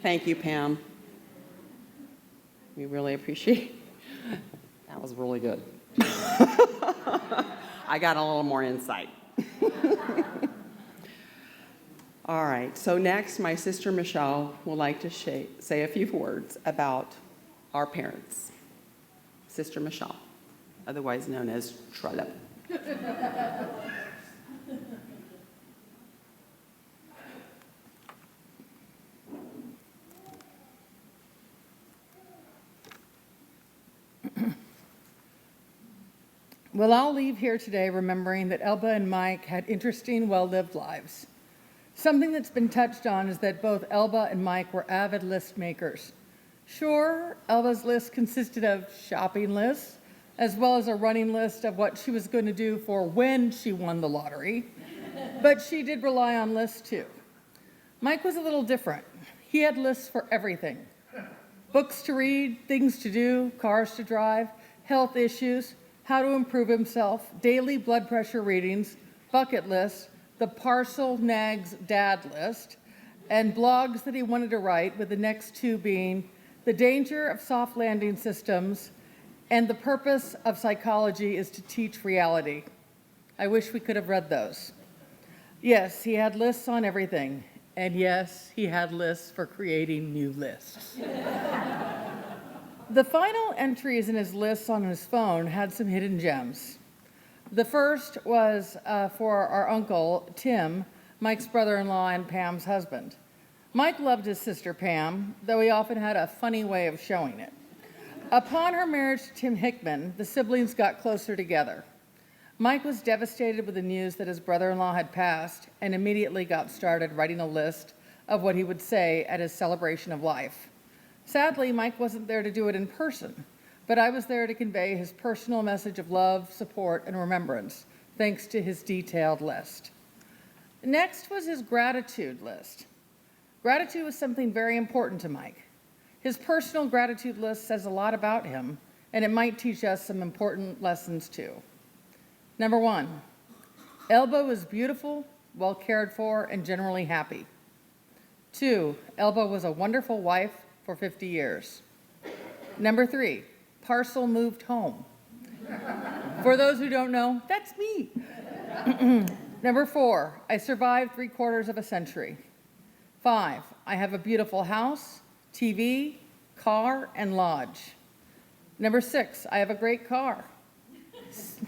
Thank you, Pam. We really appreciate it. That was really good. I got a little more insight. All right, so next, my sister Michelle would like to say a few words about our parents. Sister Michelle, otherwise known as Trollope. Well, I'll leave here today remembering that Elba and Mike had interesting, well-lived lives. Something that's been touched on is that both Elba and Mike were avid list makers. Sure, Elba's list consisted of shopping lists, as well as a running list of what she was going to do for when she won the lottery, but she did rely on lists too. Mike was a little different. He had lists for everything. Books to read, things to do, cars to drive, health issues, how to improve himself, daily blood pressure readings, bucket lists, the Parcel Nags Dad list, and blogs that he wanted to write, with the next two being The Danger of Soft Landing Systems and The Purpose of Psychology is to Teach Reality. I wish we could have read those. Yes, he had lists on everything, and yes, he had lists for creating new lists. The final entries in his lists on his phone had some hidden gems. The first was for our uncle, Tim, Mike's brother-in-law and Pam's husband. Mike loved his sister Pam, though he often had a funny way of showing it. Upon her marriage to Tim Hickman, the siblings got closer together. Mike was devastated with the news that his brother-in-law had passed and immediately got started writing a list of what he would say at his celebration of life. Sadly, Mike wasn't there to do it in person, but I was there to convey his personal message of love, support, and remembrance, thanks to his detailed list. Next was his gratitude list. Gratitude was something very important to Mike. His personal gratitude list says a lot about him, and it might teach us some important lessons too. Number 1, Elba was beautiful, well cared for, and generally happy. 2, Elba was a wonderful wife for 50 years. Number 3, Parcel moved home. For those who don't know, that's me. Number 4, I survived 3/4 of a century. 5, I have a beautiful house, TV, car, and lodge. Number 6, I have a great car.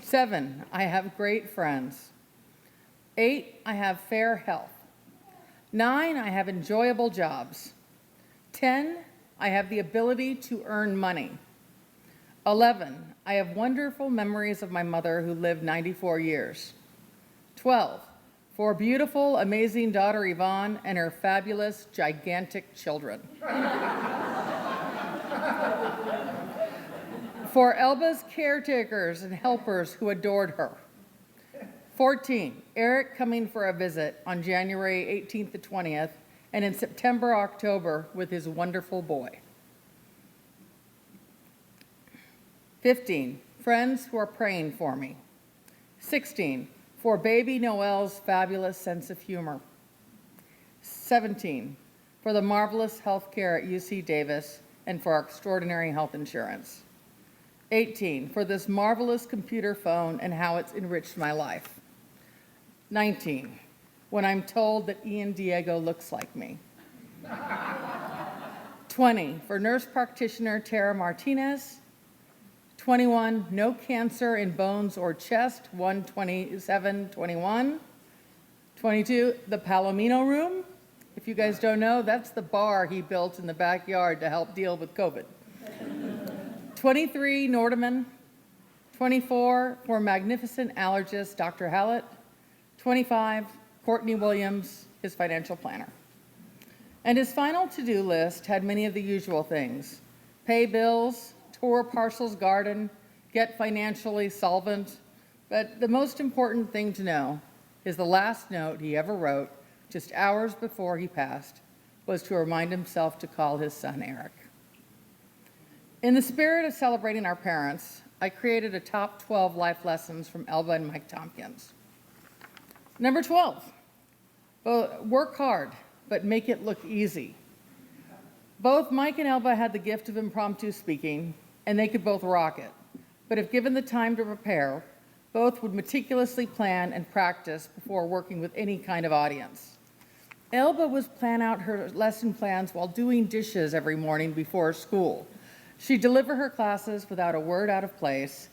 7, I have great friends. 8, I have fair health. 9, I have enjoyable jobs. 10, I have the ability to earn money. 11, I have wonderful memories of my mother who lived 94 years. 12, for beautiful, amazing daughter Yvonne and her fabulous, gigantic children. For Elba's caretakers and helpers who adored her. 14, Eric coming for a visit on January 18th to 20th, and in September, October with his wonderful boy. 15, friends who are praying for me. 16, for baby Noel's fabulous sense of humor. 17, for the marvelous health care at UC Davis and for our extraordinary health insurance. 18, for this marvelous computer phone and how it's enriched my life. 19, when I'm told that Ian Diego looks like me. 20, for nurse practitioner Tara Martinez. 21, no cancer in bones or chest, 12721. 22, the Palomino room. If you guys don't know, that's the bar he built in the backyard to help deal with COVID. 23, Nordeman. 24, for magnificent allergist Dr. Hallett. 25, Courtney Williams, his financial planner. And his final to-do list had many of the usual things: pay bills, tour Parcel's garden, get financially solvent. But the most important thing to know is the last note he ever wrote, just hours before he passed, was to remind himself to call his son Eric. In the spirit of celebrating our parents, I created a top 12 life lessons from Elba and Mike Tompkins. Number 12, work hard, but make it look easy. Both Mike and Elba had the gift of impromptu speaking, and they could both rock it. But if given the time to prepare, both would meticulously plan and practice before working with any kind of audience. Elba would plan out her lesson plans while doing dishes every morning before school. She'd deliver her classes without a word out of place,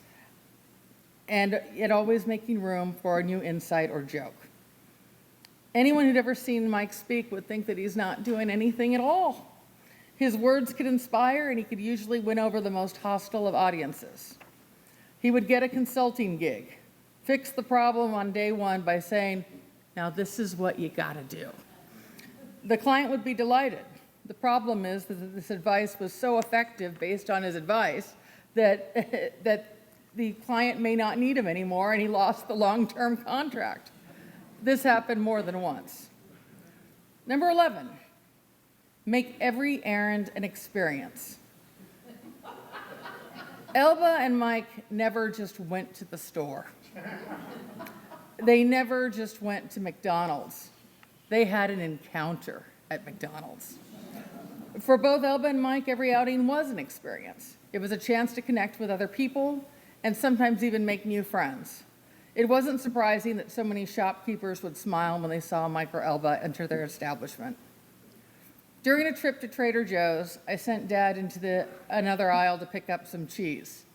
and yet always making room for a new insight or joke. Anyone who'd ever seen Mike speak would think that he's not doing anything at all. His words could inspire, and he could usually win over the most hostile of audiences. He would get a consulting gig, fix the problem on day one by saying, "Now this is what you gotta do." The client would be delighted. The problem is that this advice was so effective based on his advice that, that the client may not need him anymore, and he lost the long-term contract. This happened more than once. Number 11, make every errand an experience. Elba and Mike never just went to the store. They never just went to McDonald's. They had an encounter at McDonald's. For both Elba and Mike, every outing was an experience. It was a chance to connect with other people and sometimes even make new friends. It wasn't surprising that so many shopkeepers would smile when they saw Mike or Elba enter their establishment. During a trip to Trader Joe's, I sent Dad into another aisle to pick up some cheese.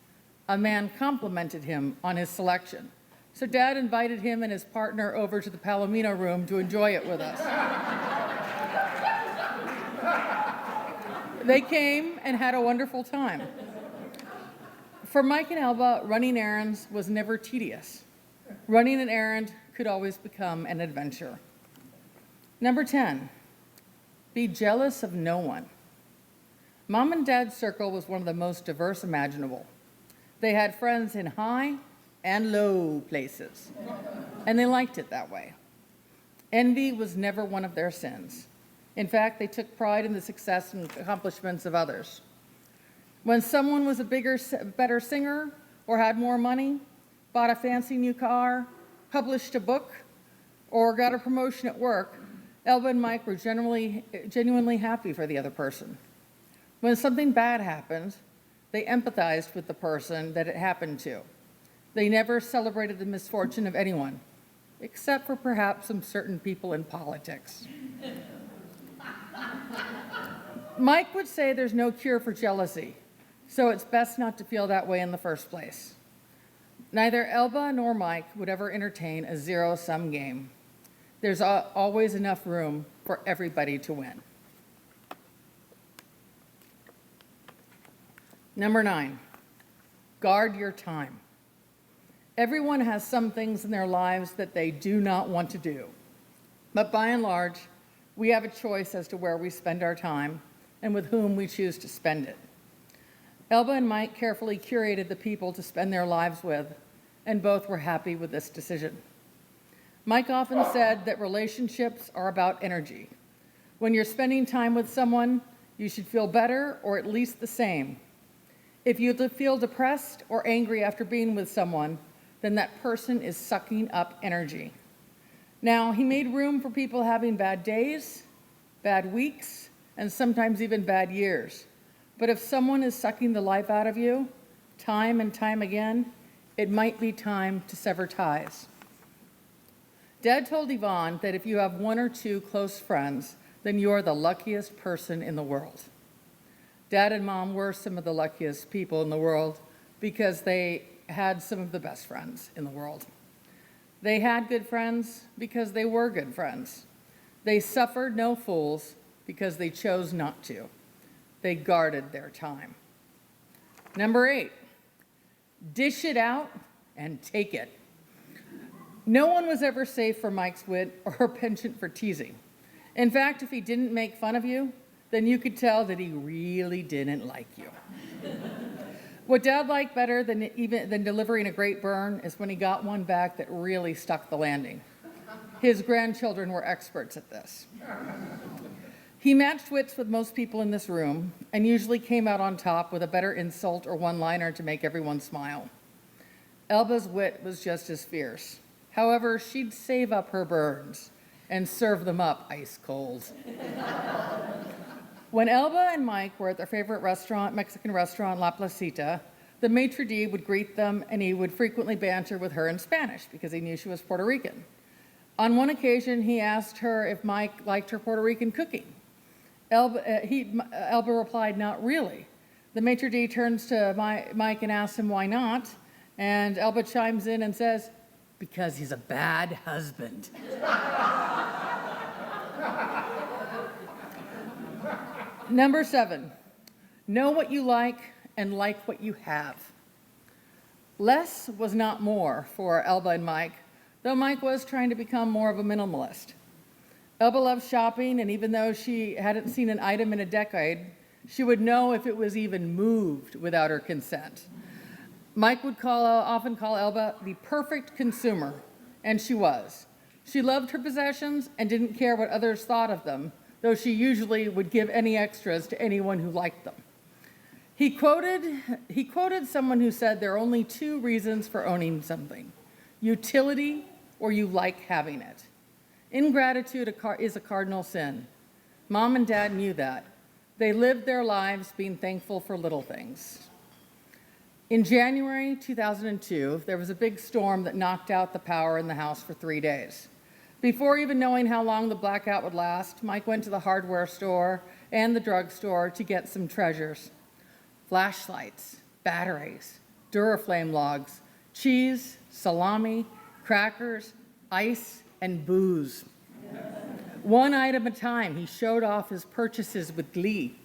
A man complimented him on his selection, so Dad invited him and his partner over to the Palomino room to enjoy it with us. They came and had a wonderful time. For Mike and Elba, running errands was never tedious. Running an errand could always become an adventure. Number 10, be jealous of no one. Mom and Dad's circle was one of the most diverse imaginable. They had friends in high and low places, and they liked it that way. Envy was never one of their sins. In fact, they took pride in the success and accomplishments of others. When someone was a better singer or had more money, bought a fancy new car, published a book, or got a promotion at work, Elba and Mike were genuinely happy for the other person. When something bad happened, they empathized with the person that it happened to. They never celebrated the misfortune of anyone, except for perhaps some certain people in politics. Mike would say there's no cure for jealousy, so it's best not to feel that way in the first place. Neither Elba nor Mike would ever entertain a zero-sum game. There's always enough room for everybody to win. Number 9, guard your time. Everyone has some things in their lives that they do not want to do. But by and large, we have a choice as to where we spend our time and with whom we choose to spend it. Elba and Mike carefully curated the people to spend their lives with, and both were happy with this decision. Mike often said that relationships are about energy. When you're spending time with someone, you should feel better or at least the same. If you feel depressed or angry after being with someone, then that person is sucking up energy. Now, he made room for people having bad days, bad weeks, and sometimes even bad years. But if someone is sucking the life out of you, time and time again, it might be time to sever ties. Dad told Yvonne that if you have one or two close friends, then you're the luckiest person in the world. Dad and Mom were some of the luckiest people in the world because they had some of the best friends in the world. They had good friends because they were good friends. They suffered no fools because they chose not to. They guarded their time. Number 8, dish it out and take it. No one was ever safe for Mike's wit or a penchant for teasing. In fact, if he didn't make fun of you, then you could tell that he really didn't like you. What Dad liked better than delivering a great burn is when he got one back that really stuck the landing. His grandchildren were experts at this. He matched wits with most people in this room and usually came out on top with a better insult or one-liner to make everyone smile. Elba's wit was just as fierce. However, she'd save up her burns and serve them up ice cold. When Elba and Mike were at their favorite restaurant, Mexican restaurant, La Placita, the maitre d' would greet them and he would frequently banter with her in Spanish because he knew she was Puerto Rican. On one occasion, he asked her if Mike liked her Puerto Rican cooking. Elba replied, "Not really." The maitre d' turns to Mike and asks him why not, and Elba chimes in and says, "Because he's a bad husband." Number 7, know what you like and like what you have. Less was not more for Elba and Mike, though Mike was trying to become more of a minimalist. Elba loved shopping, and even though she hadn't seen an item in a decade, she would know if it was even moved without her consent. Mike would often call Elba the perfect consumer, and she was. She loved her possessions and didn't care what others thought of them, though she usually would give any extras to anyone who liked them. He quoted someone who said there are only 2 reasons for owning something: utility or you like having it. Ingratitude is a cardinal sin. Mom and Dad knew that. They lived their lives being thankful for little things. In January 2002, there was a big storm that knocked out the power in the house for 3 days. Before even knowing how long the blackout would last, Mike went to the hardware store and the drugstore to get some treasures: flashlights, batteries, Duraflame logs, cheese, salami, crackers, ice, and booze. One item at a time, he showed off his purchases with glee.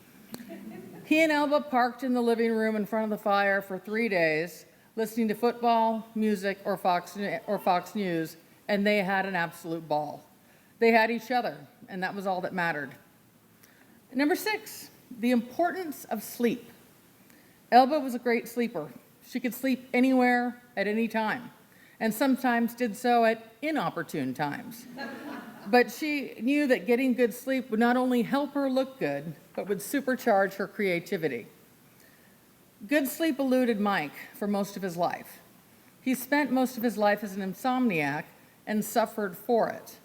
He and Elba parked in the living room in front of the fire for 3 days, listening to football, music, or Fox News, and they had an absolute ball. They had each other, and that was all that mattered. Number 6, the importance of sleep. Elba was a great sleeper. She could sleep anywhere at any time, and sometimes did so at inopportune times. But she knew that getting good sleep would not only help her look good, but would supercharge her creativity. Good sleep eluded Mike for most of his life. He spent most of his life as an insomniac and suffered for it.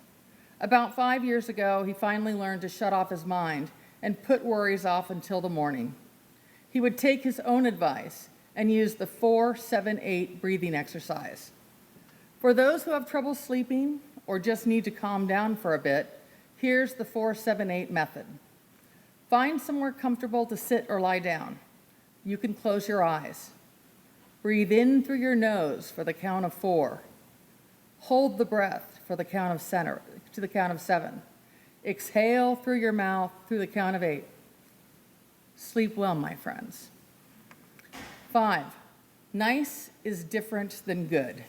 About 5 years ago, he finally learned to shut off his mind and put worries off until the morning. He would take his own advice and use the 4-7-8 breathing exercise. For those who have trouble sleeping or just need to calm down for a bit, here's the 4-7-8 method. Find somewhere comfortable to sit or lie down. You can close your eyes. Breathe in through your nose for the count of 4. Hold the breath for the count of 7. Exhale through your mouth through the count of 8. Sleep well, my friends. 5, nice is different than good.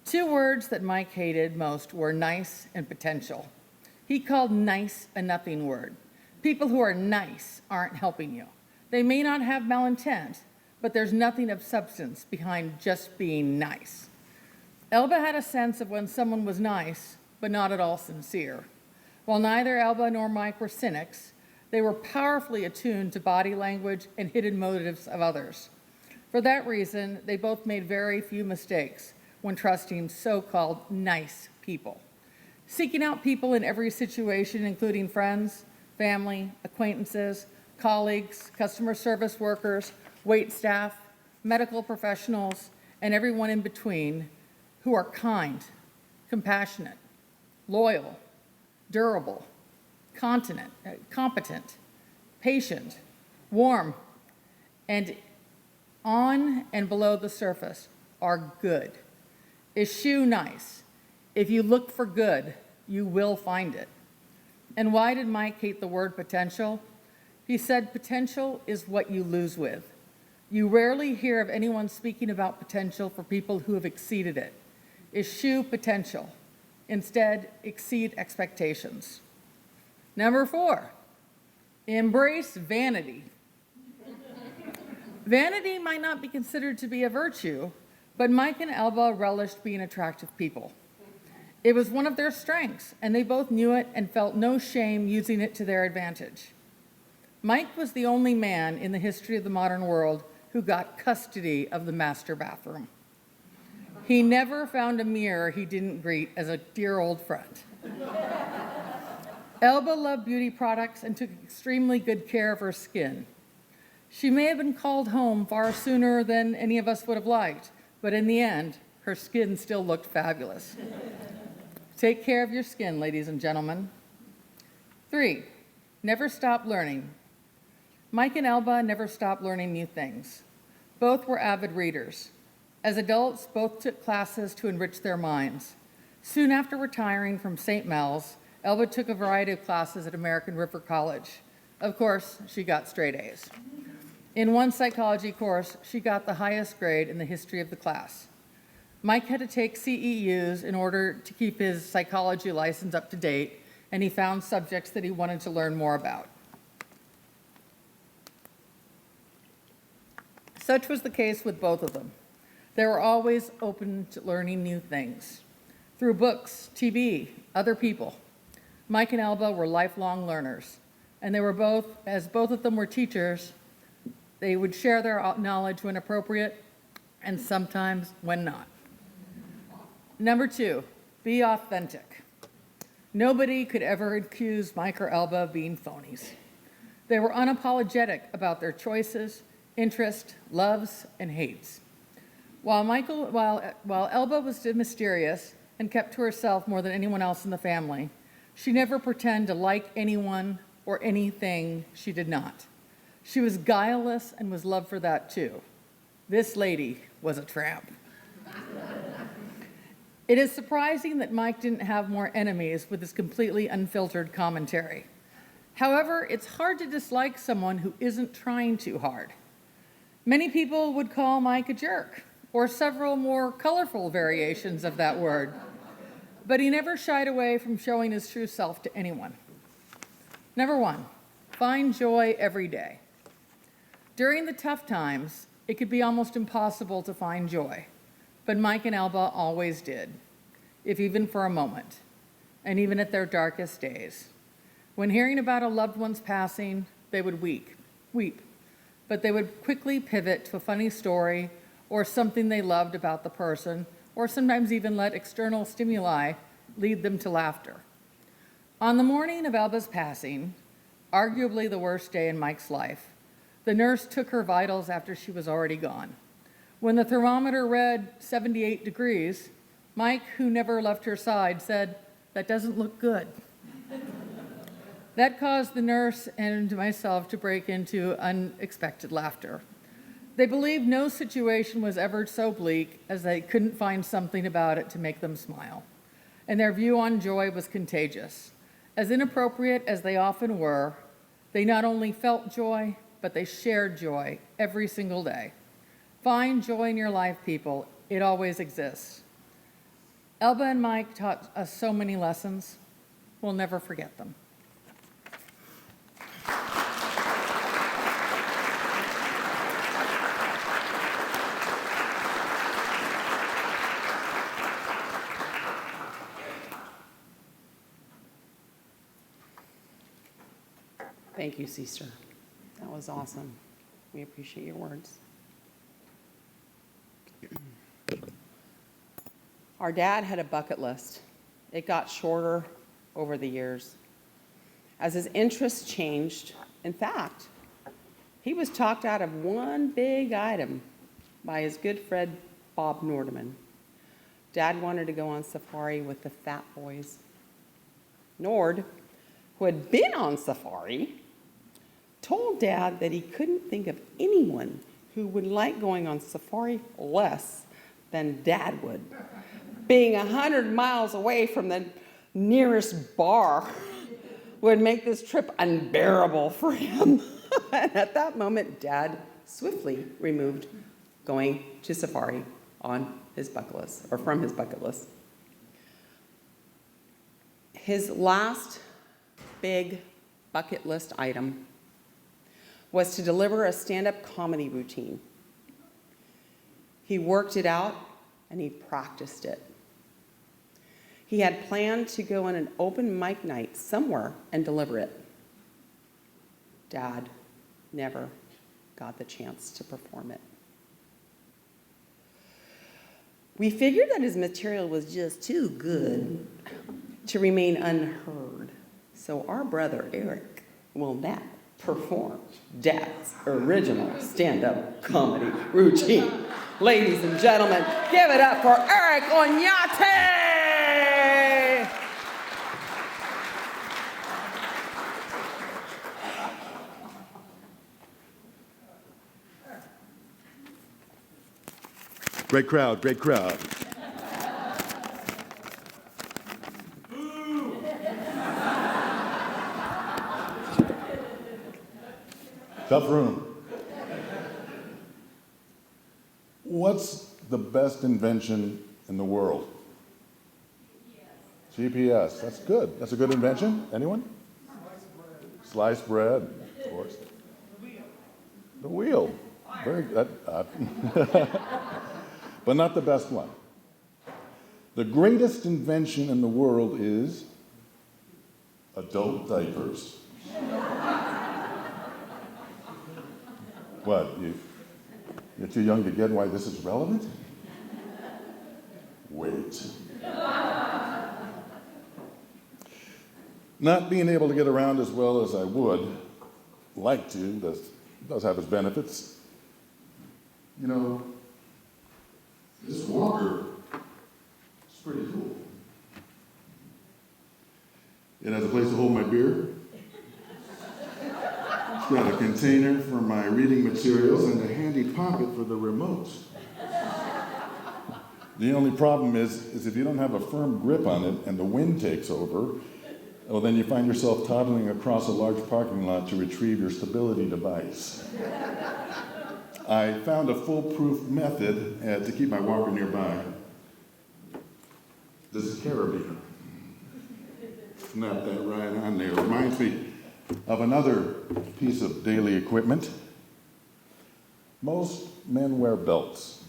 2 words that Mike hated most were nice and potential. He called nice a nothing word. People who are nice aren't helping you. They may not have malintent, but there's nothing of substance behind just being nice. Elba had a sense of when someone was nice, but not at all sincere. While neither Elba nor Mike were cynics, they were powerfully attuned to body language and hidden motives of others. For that reason, they both made very few mistakes when trusting so-called nice people. Seeking out people in every situation, including friends, family, acquaintances, colleagues, customer service workers, wait staff, medical professionals, and everyone in between who are kind, compassionate, loyal, durable, competent, patient, warm, and on and below the surface are good. Eschew nice. If you look for good, you will find it. And why did Mike hate the word potential? He said potential is what you lose with. You rarely hear of anyone speaking about potential for people who have exceeded it. Eschew potential. Instead, exceed expectations. Number 4, embrace vanity. Vanity might not be considered to be a virtue, but Mike and Elba relished being attractive people. It was one of their strengths, and they both knew it and felt no shame using it to their advantage. Mike was the only man in the history of the modern world who got custody of the master bathroom. He never found a mirror he didn't greet as a dear old friend. Elba loved beauty products and took extremely good care of her skin. She may have been called home far sooner than any of us would have liked, but in the end, her skin still looked fabulous. Take care of your skin, ladies and gentlemen. 3, never stop learning. Mike and Elba never stopped learning new things. Both were avid readers. As adults, both took classes to enrich their minds. Soon after retiring from St. Mel's, Elba took a variety of classes at American River College. Of course, she got straight A's. In one psychology course, she got the highest grade in the history of the class. Mike had to take CEUs in order to keep his psychology license up to date, and he found subjects that he wanted to learn more about. Such was the case with both of them. They were always open to learning new things through books, TV, other people. Mike and Elba were lifelong learners, and they were both, as both of them were teachers, they would share their knowledge when appropriate and sometimes when not. Number 2, be authentic. Nobody could ever accuse Mike or Elba of being phonies. They were unapologetic about their choices, interests, loves, and hates. While Elba was mysterious and kept to herself more than anyone else in the family, she never pretended to like anyone or anything she did not. She was guileless and was loved for that too. This lady was a tramp. It is surprising that Mike didn't have more enemies with his completely unfiltered commentary. However, it's hard to dislike someone who isn't trying too hard. Many people would call Mike a jerk, or several more colorful variations of that word, but he never shied away from showing his true self to anyone. Number 1, find joy every day. During the tough times, it could be almost impossible to find joy, but Mike and Elba always did, if even for a moment, and even at their darkest days. When hearing about a loved one's passing, they would weep, but they would quickly pivot to a funny story or something they loved about the person, or sometimes even let external stimuli lead them to laughter. On the morning of Elba's passing, arguably the worst day in Mike's life, the nurse took her vitals after she was already gone. When the thermometer read 78 degrees, Mike, who never left her side, said, "That doesn't look good." That caused the nurse and myself to break into unexpected laughter. They believed no situation was ever so bleak as they couldn't find something about it to make them smile. And their view on joy was contagious. As inappropriate as they often were, they not only felt joy, but they shared joy every single day. Find joy in your life, people. It always exists. Elba and Mike taught us so many lessons. We'll never forget them. Thank you, sister. That was awesome. We appreciate your words. Our dad had a bucket list. It got shorter over the years. As his interests changed, in fact, he was talked out of one big item by his good friend, Bob Nordeman. Dad wanted to go on safari with the Fat Boys. Nord, who had been on safari, told Dad that he couldn't think of anyone who would like going on safari less than Dad would. Being 100 miles away from the nearest bar would make this trip unbearable for him. And at that moment, Dad swiftly removed going to safari on his bucket list, or from his bucket list. His last big bucket list item was to deliver a stand-up comedy routine. He worked it out and he practiced it. He had planned to go on an open mic night somewhere and deliver it. Dad never got the chance to perform it. We figured that his material was just too good to remain unheard. So our brother Eric will now perform Dad's original stand-up comedy routine. Ladies and gentlemen, give it up for Eric Oñate! Great crowd, great crowd. Tough room. What's the best invention in the world? GPS. That's good. That's a good invention. Anyone? Sliced bread, of course. The wheel. Very good. But not the best one. The greatest invention in the world is adult diapers. What, you're too young to get why this is relevant? Wait. Not being able to get around as well as I would like to does have its benefits. You know, this walker is pretty cool. It has a place to hold my beer. It's got a container for my reading materials and a handy pocket for the remote. The only problem is if you don't have a firm grip on it and the wind takes over, well, then you find yourself toddling across a large parking lot to retrieve your stability device. I found a foolproof method to keep my walker nearby. This is carabiner. Snap that right on there. Reminds me of another piece of daily equipment. Most men wear belts.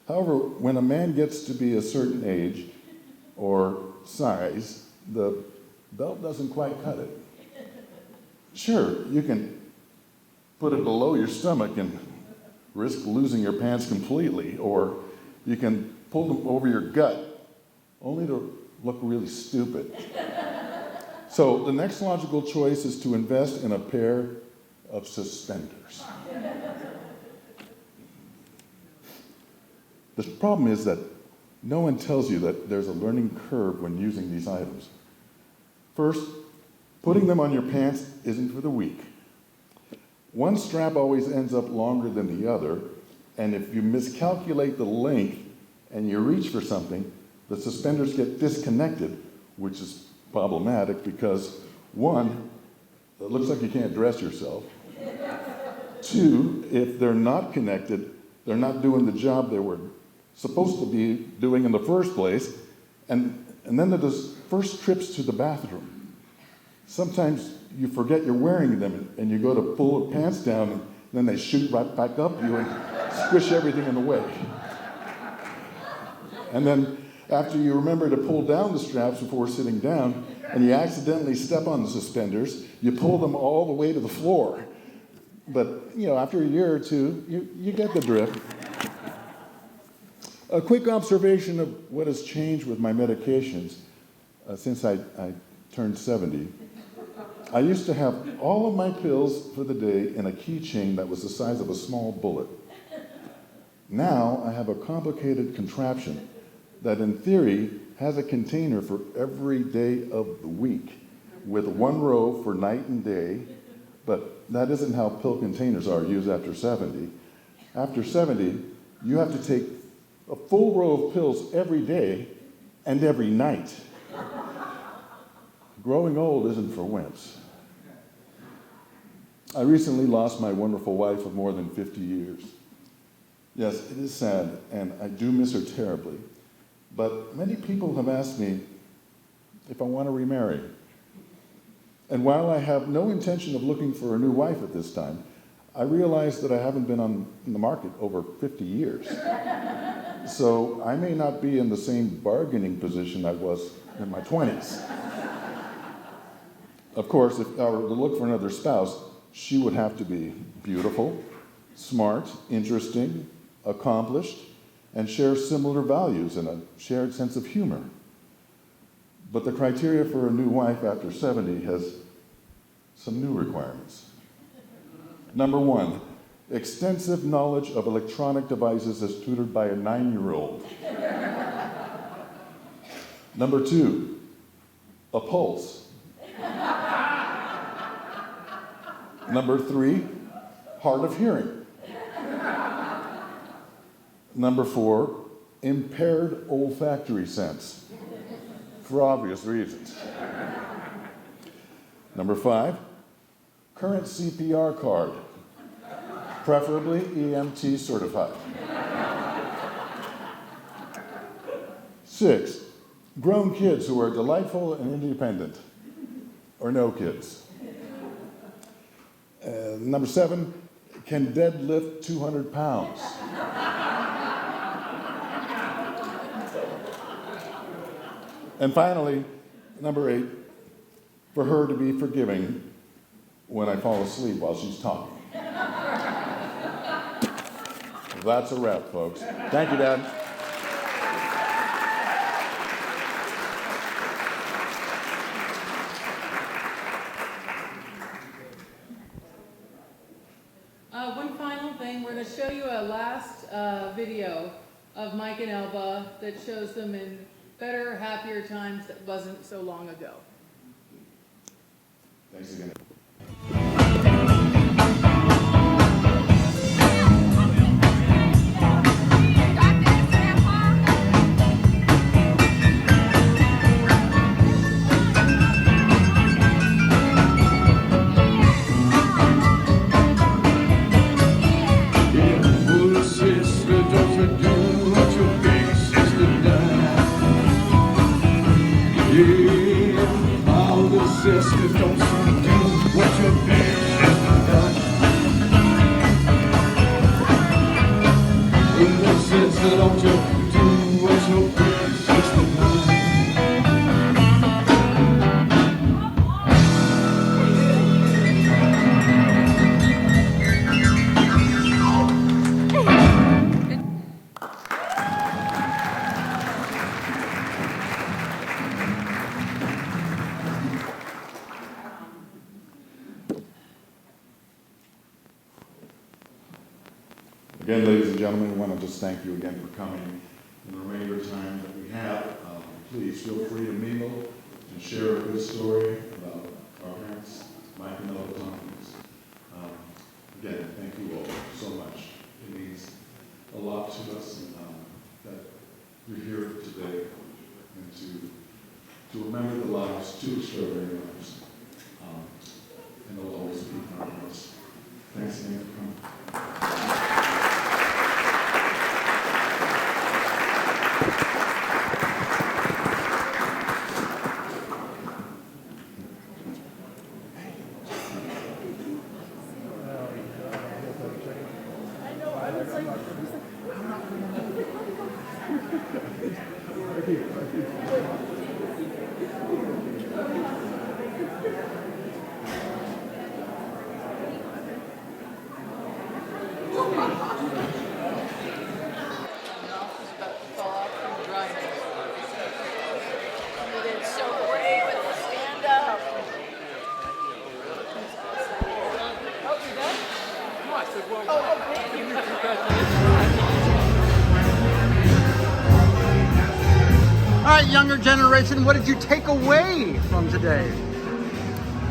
However, when a man gets to be a certain age or size, the belt doesn't quite cut it. Sure, you can put it below your stomach and risk losing your pants completely, or you can pull them over your gut, only to look really stupid. So the next logical choice is to invest in a pair of suspenders. The problem is that no one tells you that there's a learning curve when using these items. First, putting them on your pants isn't for the weak. One strap always ends up longer than the other, and if you miscalculate the length and you reach for something, the suspenders get disconnected, which is problematic because, one, it looks like you can't dress yourself. Two, if they're not connected, they're not doing the job they were supposed to be doing in the first place, and then there's first trips to the bathroom. Sometimes you forget you're wearing them, and you go to pull the pants down, and then they shoot right back up you and squish everything in the way. And then after you remember to pull down the straps before sitting down, and you accidentally step on the suspenders, you pull them all the way to the floor. But, after a year or two, you get the drift. A quick observation of what has changed with my medications since I turned 70. I used to have all of my pills for the day in a keychain that was the size of a small bullet. Now I have a complicated contraption that in theory has a container for every day of the week with one row for night and day, but that isn't how pill containers are used after 70. After 70, you have to take a full row of pills every day and every night. Growing old isn't for wimps. I recently lost my wonderful wife of more than 50 years. Yes, it is sad, and I do miss her terribly. But many people have asked me if I want to remarry. And while I have no intention of looking for a new wife at this time, I realize that I haven't been on the market over 50 years. So I may not be in the same bargaining position I was in my 20s. Of course, if I were to look for another spouse, she would have to be beautiful, smart, interesting, accomplished, and share similar values and a shared sense of humor. But the criteria for a new wife after 70 has some new requirements. Number 1, extensive knowledge of electronic devices as tutored by a 9-year-old. Number 2, a pulse. Number 3, hard of hearing. Number 4, impaired olfactory sense, for obvious reasons. Number 5, current CPR card, preferably EMT certified. 6, grown kids who are delightful and independent, or no kids. Number 7, can deadlift 200 pounds. And finally, number 8, for her to be forgiving when I fall asleep while she's talking. That's a wrap, folks. Thank you, Dad. One final thing, we're going to show you a last video of Mike and Elba that shows them in better, happier times that wasn't so long ago. Thanks again. Sisters, don't you do what your big sister done. Little sister, don't you do what your big sister done. Again, ladies and gentlemen, we want to just thank you again for coming. In the remainder of time that we have, please feel free to mingle and share a good story about our parents, Mike and Ella Tompkins. Again, thank you all so much. It means a lot to us that you're here today and to remember the lives, 2 extraordinary lives, and they'll always be in our hearts. Thanks again for coming. All right, younger generation, what did you take away from today?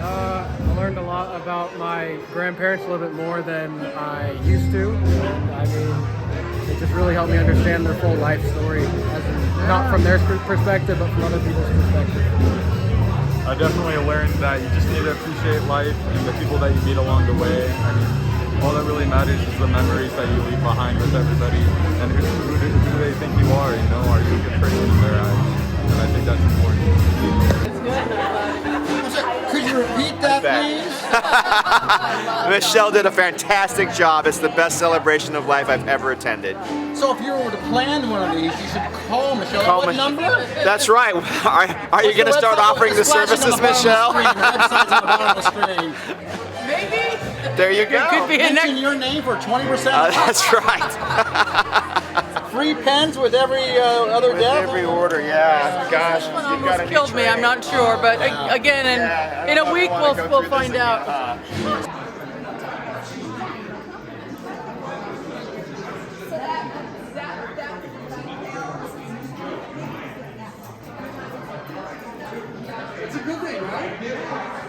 I learned a lot about my grandparents a little bit more than I used to. And I mean, it just really helped me understand their full life story, not from their perspective, but from other people's perspective. I definitely learned that you just need to appreciate life and the people that you meet along the way. I mean, all that really matters is the memories that you leave behind with everybody and who they think you are, you know, are you a good person in their eyes? And I think that's important. Could you repeat that, please? Michelle did a fantastic job. It's the best celebration of life I've ever attended. So if you were to plan one of these, you should call Michelle. Call What Mich- number? That's right. Are you going to start offering the services, Michelle? The website's on the bottom of the screen. There you go. Mention your name for 20%. That's right. free pens with every other death? Every order, yeah. Gosh, One almost killed me, I'm not sure, but again, in a week we'll find out. It's a good thing, right?